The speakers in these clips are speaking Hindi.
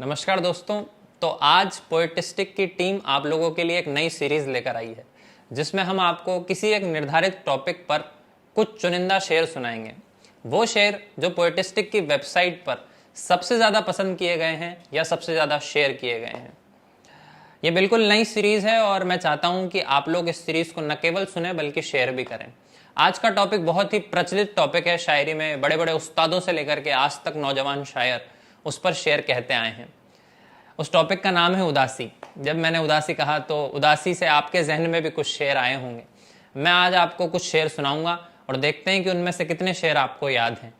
नमस्कार दोस्तों। तो आज पोएटिस्टिक की टीम आप लोगों के लिए एक नई सीरीज लेकर आई है जिसमें हम आपको किसी एक निर्धारित टॉपिक पर कुछ चुनिंदा शेर सुनाएंगे। वो शेर जो पोएटिस्टिक की वेबसाइट पर सबसे ज़्यादा पसंद किए गए हैं या सबसे ज़्यादा शेयर किए गए हैं। ये बिल्कुल नई सीरीज है और मैं चाहता हूं कि आप लोग इस सीरीज को न केवल सुने बल्कि शेयर भी करें। आज का टॉपिक बहुत ही प्रचलित टॉपिक है शायरी में। बड़े बड़े उस्तादों से लेकर के आज तक नौजवान शायर उस पर शेर कहते आए हैं। उस टॉपिक का नाम है उदासी। जब मैंने उदासी कहा तो उदासी से आपके जहन में भी कुछ शेर आए होंगे। मैं आज आपको कुछ शेर सुनाऊंगा और देखते हैं कि उनमें से कितने शेर आपको याद हैं।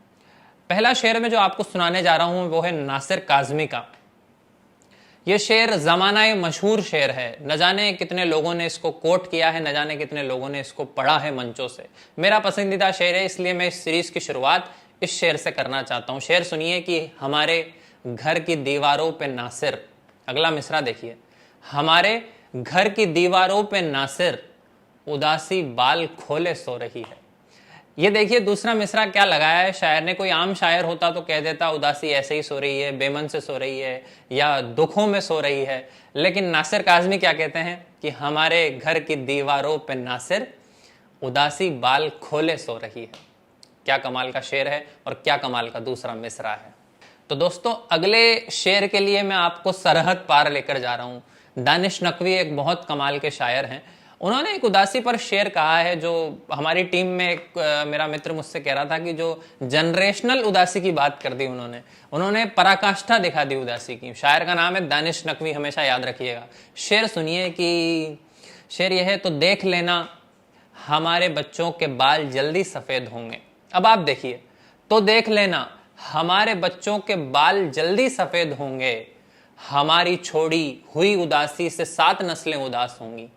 पहला शेर में जो आपको सुनाने जा रहा हूं वो है नासिर काज़मी का। ये शेर ज़माना मशहूर शेर है। न जाने कितने लोगों ने इसको कोट किया है, न जाने कितने लोगों ने इसको पढ़ा है मंचों से। मेरा पसंदीदा शेर है, इसलिए मैं इस सीरीज की शुरुआत इस शेर से करना चाहता हूँ। शेर सुनिए कि हमारे घर की दीवारों पे नासिर, अगला मिसरा देखिए, हमारे घर की दीवारों पे नासिर उदासी बाल खोले सो रही है। ये देखिए दूसरा मिसरा क्या लगाया है शायर ने। कोई आम शायर होता तो कह देता उदासी ऐसे ही सो रही है, बेमन से सो रही है या दुखों में सो रही है। लेकिन नासिर काज़मी क्या कहते हैं कि हमारे घर की दीवारों पे नासिर उदासी बाल खोले सो रही है। क्या कमाल का शेर है और क्या कमाल का दूसरा मिसरा है। तो दोस्तों अगले शेर के लिए मैं आपको सरहद पार लेकर जा रहा हूँ। दानिश नकवी एक बहुत कमाल के शायर हैं। उन्होंने एक उदासी पर शेर कहा है जो हमारी टीम में एक मेरा मित्र मुझसे कह रहा था कि जो जनरेशनल उदासी की बात कर दी उन्होंने पराकाष्ठा दिखा दी उदासी की। शायर का नाम है दानिश नकवी, हमेशा याद रखिएगा। शेर सुनिए कि शेर यह है, तो देख लेना हमारे बच्चों के बाल जल्दी सफ़ेद होंगे। अब आप देखिए, तो देख लेना हमारे बच्चों के बाल जल्दी सफ़ेद होंगे, हमारी छोड़ी हुई उदासी से 7 नस्लें उदास होंगी।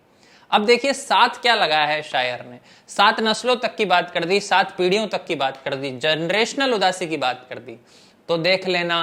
अब देखिए 7 क्या लगाया है शायर ने। 7 नस्लों तक की बात कर दी, 7 पीढ़ियों तक की बात कर दी, जनरेशनल उदासी की बात कर दी। तो देख लेना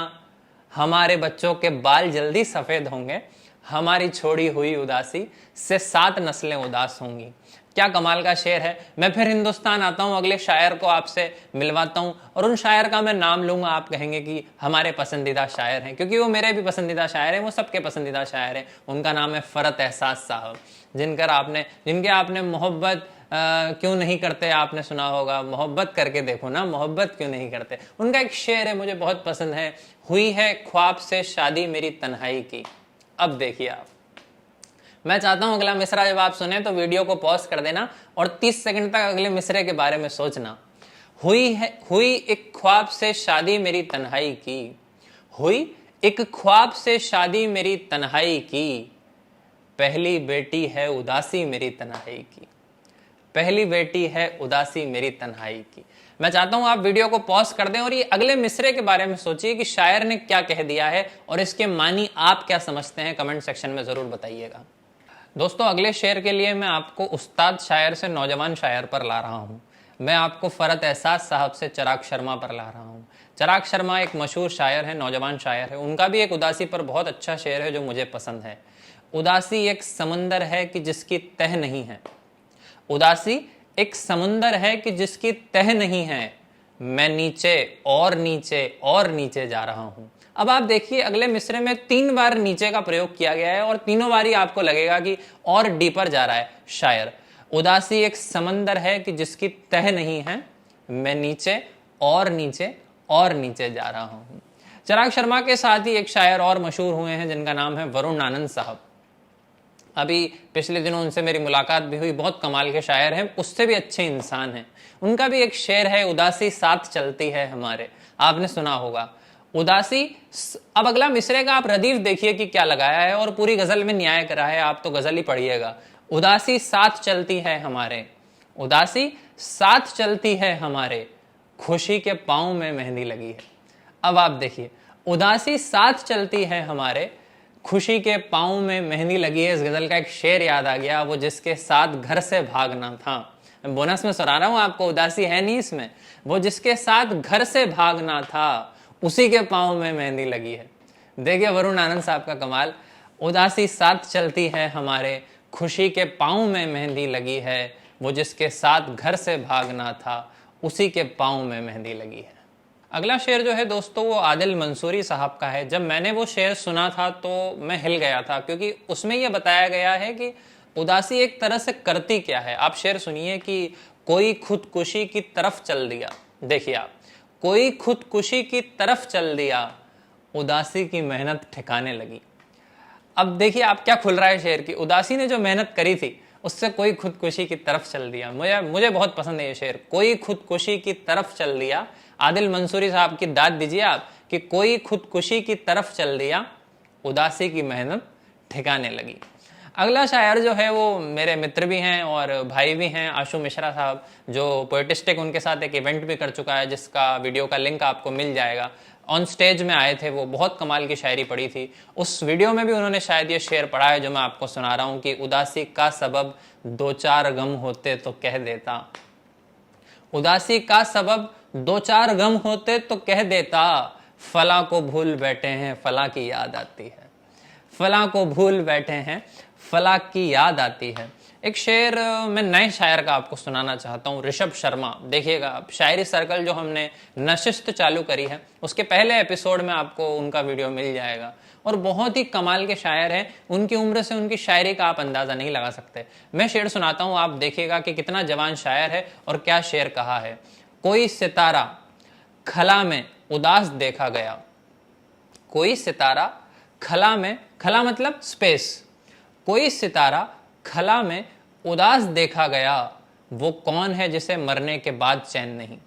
हमारे बच्चों के बाल जल्दी सफ़ेद होंगे, हमारी छोड़ी हुई उदासी से 7 नस्लें उदास होंगी। क्या कमाल का शेर है। मैं फिर हिंदुस्तान आता हूं, अगले शायर को आपसे मिलवाता हूं और उन शायर का मैं नाम लूंगा। आप कहेंगे कि हमारे पसंदीदा शायर हैं, क्योंकि वो मेरे भी पसंदीदा शायर हैं, वो सबके पसंदीदा शायर हैं। उनका नाम है फ़रत एहसास साहब, जिनके आपने मोहब्बत क्यों नहीं करते आपने सुना होगा। मोहब्बत करके देखो ना, मोहब्बत क्यों नहीं करते। उनका एक शेर है मुझे बहुत पसंद है, हुई है ख्वाब से शादी मेरी तन्हाई की। अब देखिए आप, मैं चाहता हूं अगला मिसरा जब आप सुने तो वीडियो को पॉज कर देना और 30 सेकंड तक अगले मिसरे के बारे में सोचना। हुई एक ख्वाब से शादी मेरी तन्हाई की, हुई एक ख्वाब से शादी मेरी तन्हाई की, पहली बेटी है उदासी मेरी तन्हाई की, पहली बेटी है उदासी मेरी तन्हाई की। मैं चाहता हूं आप वीडियो को पॉज कर दें और ये अगले मिसरे के बारे में सोचिए कि शायर ने क्या कह दिया है और इसके मानी आप क्या समझते हैं। कमेंट सेक्शन में जरूर बताइएगा। दोस्तों अगले शेर के लिए मैं आपको उस्ताद शायर से नौजवान शायर पर ला रहा हूँ। मैं आपको फ़रत एहसास साहब से चिराग शर्मा पर ला रहा हूँ। चिराग शर्मा एक मशहूर शायर है, नौजवान शायर है। उनका भी एक उदासी पर बहुत अच्छा शेर है जो मुझे पसंद है। उदासी एक समंदर है कि जिसकी तह नहीं है, उदासी एक समंदर है कि जिसकी तह नहीं है, मैं नीचे और नीचे और नीचे जा रहा हूँ। अब आप देखिए अगले मिसरे में 3 बार नीचे का प्रयोग किया गया है और तीनों बारी आपको लगेगा कि और डीपर जा रहा है शायर। उदासी एक समंदर है कि जिसकी तह नहीं है, मैं नीचे और नीचे और नीचे जा रहा हूं। चिराग शर्मा के साथ ही एक शायर और मशहूर हुए हैं जिनका नाम है वरुण आनंद साहब। अभी पिछले दिनों उनसे मेरी मुलाकात भी हुई। बहुत कमाल के शायर हैं, उससे भी अच्छे इंसान हैं। उनका भी एक शेर है, उदासी साथ चलती है हमारे, आपने सुना होगा। उदासी। अब अगला मिसरे का आप रदीफ देखिए कि क्या लगाया है और पूरी गजल में न्याय करा है। आप तो गजल ही पढ़िएगा। उदासी साथ चलती है हमारे, उदासी साथ चलती है हमारे, खुशी के पांव में मेहंदी लगी है। अब आप देखिए, उदासी साथ चलती है हमारे, खुशी के पांव में मेहंदी लगी है। इस गजल का एक शेर याद आ गया, वो जिसके साथ घर से भागना था। मैं बोनस में सुना रहा हूं आपको, उदासी है नहीं इसमें। वो जिसके साथ घर से भागना था, उसी के पांव में मेहंदी लगी है। देखिए वरुण आनंद साहब का कमाल। उदासी साथ चलती है हमारे, खुशी के पांव में मेहंदी लगी है, वो जिसके साथ घर से भागना था, उसी के पांव में मेहंदी लगी है। अगला शेर जो है दोस्तों वो आदिल मंसूरी साहब का है। जब मैंने वो शेर सुना था तो मैं हिल गया था, क्योंकि उसमें यह बताया गया है कि उदासी एक तरह से करती क्या है। आप शेर सुनिए कि कोई खुदकुशी की तरफ चल दिया। देखिए आप, कोई खुदकुशी की तरफ चल दिया, उदासी की मेहनत ठिकाने लगी। अब देखिए आप क्या खुल रहा है शेर की, उदासी ने जो मेहनत करी थी उससे कोई खुदकुशी की तरफ चल दिया। मुझे बहुत पसंद है ये शेर, कोई खुदकुशी की तरफ चल दिया। आदिल मंसूरी साहब की दाद दीजिए आप कि कोई खुदकुशी की तरफ चल दिया, उदासी की मेहनत ठिकाने लगी। अगला शायर जो है वो मेरे मित्र भी हैं और भाई भी हैं, आशु मिश्रा साहब, जो पोएटिस्टिक उनके साथ एक इवेंट भी कर चुका है, जिसका वीडियो का लिंक आपको मिल जाएगा। ऑन स्टेज में आए थे वो, बहुत कमाल की शायरी पढ़ी थी। उस वीडियो में भी उन्होंने शायद ये शेर पढ़ा है जो मैं आपको सुना रहा हूँ कि उदासी का सबब दो चार गम होते तो कह देता, उदासी का सबब दो चार गम होते तो कह देता, फला को भूल बैठे हैं फला की याद आती है, फला को भूल बैठे हैं फला की याद आती है। एक शेर मैं नए शायर का आपको सुनाना चाहता हूँ, ऋषभ शर्मा। देखिएगा, शायरी सर्कल जो हमने नशिस्त चालू करी है उसके पहले एपिसोड में आपको उनका वीडियो मिल जाएगा, और बहुत ही कमाल के शायर हैं। उनकी उम्र से उनकी शायरी का आप अंदाजा नहीं लगा सकते। मैं शेर सुनाता हूँ, आप देखिएगा कि कितना जवान शायर है और क्या शेर कहा है। कोई सितारा खला में उदास देखा गया, कोई सितारा खला में, खला मतलब स्पेस, कोई सितारा खला में उदास देखा गया, वो कौन है जिसे मरने के बाद चैन नहीं,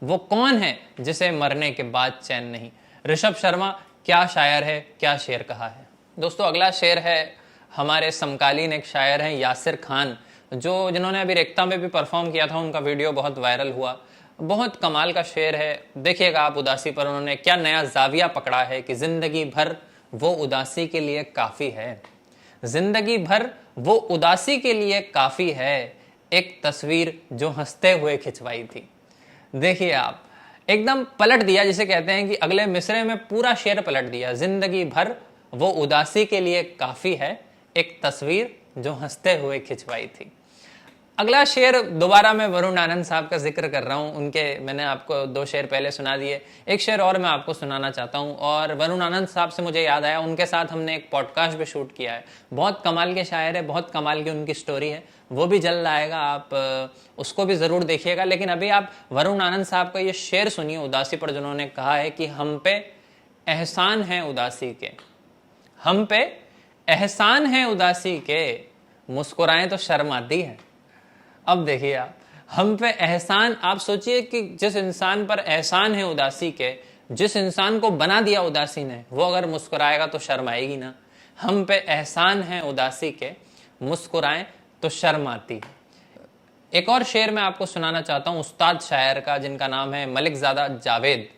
वो कौन है जिसे मरने के बाद चैन नहीं। ऋषभ शर्मा क्या शायर है, क्या शेर कहा है। दोस्तों अगला शेर है हमारे समकालीन एक शायर हैं यासिर खान, जो जिन्होंने अभी रेख्ता में भी परफॉर्म किया था, उनका वीडियो बहुत वायरल हुआ। बहुत कमाल का शेर है। देखिएगा आप उदासी पर उन्होंने क्या नया जाविया पकड़ा है कि जिंदगी भर वो उदासी के लिए काफी है, जिंदगी भर वो उदासी के लिए काफी है, एक तस्वीर जो हंसते हुए खिंचवाई थी। देखिए आप, एकदम पलट दिया, जिसे कहते हैं कि अगले मिसरे में पूरा शेर पलट दिया। जिंदगी भर वो उदासी के लिए काफी है, एक तस्वीर जो हंसते हुए खिंचवाई थी। अगला शेर दोबारा मैं वरुण आनंद साहब का जिक्र कर रहा हूँ, उनके मैंने आपको दो शेर पहले सुना दिए, एक शेर और मैं आपको सुनाना चाहता हूँ। और वरुण आनंद साहब से मुझे याद आया, उनके साथ हमने एक पॉडकास्ट भी शूट किया है। बहुत कमाल के शायर है, बहुत कमाल की उनकी स्टोरी है, वो भी जल्द आएगा, आप उसको भी ज़रूर देखिएगा। लेकिन अभी आप वरुण आनंद साहब का ये शेर सुनिए उदासी पर, जिन्होंने कहा है कि हम पे एहसान है उदासी के, हम पे एहसान है उदासी के, मुस्कुराएं तो शर्म आती है। अब देखिए आप, हम पे एहसान, आप सोचिए कि जिस इंसान पर एहसान है उदासी के, जिस इंसान को बना दिया उदासी ने, वो अगर मुस्कुराएगा तो शर्म आएगी ना। हम पे एहसान है उदासी के, मुस्कुराएं तो शर्म आती है। एक और शेर मैं आपको सुनाना चाहता हूँ उस्ताद शायर का, जिनका नाम है मलिकजादा जावेद,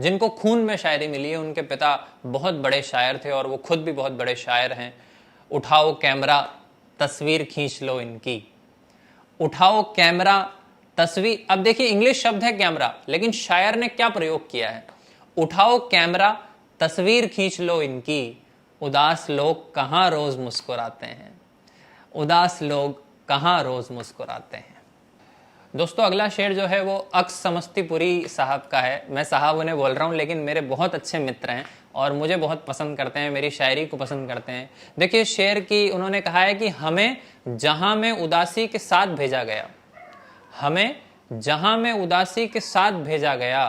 जिनको खून में शायरी मिली है। उनके पिता बहुत बड़े शायर थे और वो खुद भी बहुत बड़े शायर हैं। उठाओ कैमरा तस्वीर खींच लो इनकी, उठाओ कैमरा तस्वीर। अब देखिए इंग्लिश शब्द है कैमरा, लेकिन शायर ने क्या प्रयोग किया है, उठाओ कैमरा तस्वीर खींच लो इनकी, उदास लोग कहाँ रोज मुस्कुराते हैं, उदास लोग कहाँ रोज मुस्कुराते हैं। दोस्तों अगला शेर जो है वो अक्स समस्तीपुरी साहब का है। मैं साहब उन्हें बोल रहा हूँ, लेकिन मेरे बहुत अच्छे मित्र हैं और मुझे बहुत पसंद करते हैं, मेरी शायरी को पसंद करते हैं। देखिए शेर की उन्होंने कहा है कि हमें जहां में उदासी के साथ भेजा गया, हमें जहां में उदासी के साथ भेजा गया,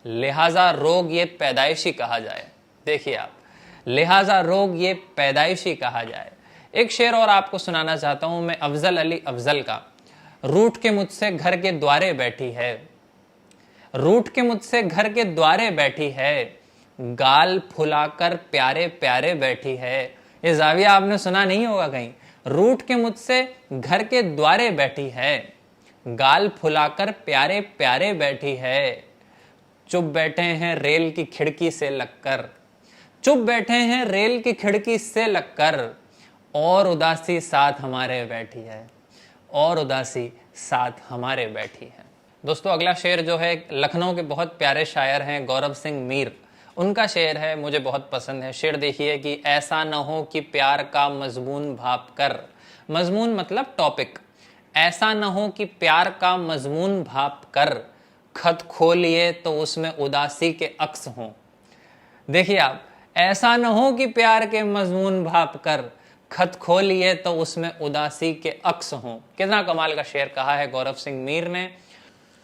लिहाजा रोग ये पैदाइशी कहा जाए। देखिए आप, लिहाजा रोग ये पैदाइशी कहा जाए। एक शेर और आपको सुनाना चाहता हूं मैं अफजल अली अफजल का। रूठ के मुझसे घर के द्वारे बैठी है, रूठ के मुझसे घर के द्वारे बैठी है, गाल फुलाकर प्यारे प्यारे बैठी है। ये जाविया आपने सुना नहीं होगा कहीं। रूठ के मुझसे घर के द्वारे बैठी है, गाल फुलाकर प्यारे प्यारे बैठी है, चुप बैठे हैं रेल की खिड़की से लगकर, चुप बैठे हैं रेल की खिड़की से लगकर, और उदासी साथ हमारे बैठी है, और उदासी साथ हमारे बैठी है। दोस्तों अगला शेर जो है लखनऊ के बहुत प्यारे शायर हैं गौरव सिंह मीर, उनका शेर है, मुझे बहुत पसंद है। शेर देखिए कि ऐसा न हो कि प्यार का मजमून भाप कर, मजमून मतलब टॉपिक, ऐसा न हो कि प्यार का मजमून भाप कर, खत खोलिए तो उसमें उदासी के अक्स हों। देखिए आप, ऐसा न हो कि प्यार के मजमून भाप कर खत खोलिए तो उसमें उदासी के अक्स हों। कितना कमाल का शेर कहा है गौरव सिंह मीर ने।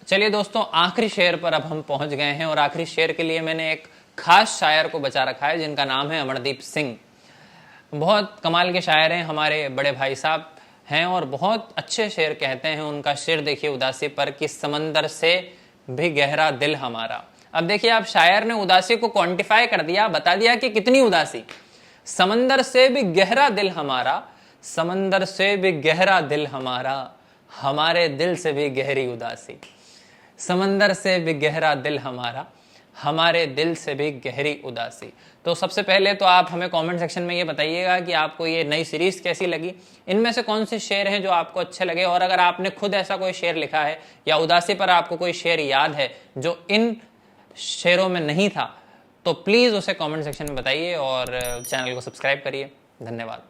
चलिए दोस्तों, आखिरी शेर पर अब हम पहुंच गए हैं और आखिरी शेर के लिए मैंने एक खास शायर को बचा रखा है जिनका नाम है अमरदीप सिंह। बहुत कमाल के शायर हैं, हमारे बड़े भाई साहब हैं और बहुत अच्छे शेर कहते हैं। उनका शेर देखिए उदासी पर कि समंदर से भी गहरा दिल हमारा। अब देखिए आप, शायर ने उदासी को क्वांटिफाई कर दिया, बता दिया कि कितनी उदासी। समंदर से भी गहरा दिल हमारा, समंदर से भी गहरा दिल हमारा, हमारे दिल से भी गहरी उदासी। समंदर से भी गहरा दिल हमारा, हमारे दिल से भी गहरी उदासी। तो सबसे पहले तो आप हमें कमेंट सेक्शन में ये बताइएगा कि आपको ये नई सीरीज कैसी लगी, इनमें से कौन से शेर हैं जो आपको अच्छे लगे, और अगर आपने खुद ऐसा कोई शेर लिखा है या उदासी पर आपको कोई शेर याद है जो इन शेरों में नहीं था, तो प्लीज़ उसे कमेंट सेक्शन में बताइए और चैनल को सब्सक्राइब करिए। धन्यवाद।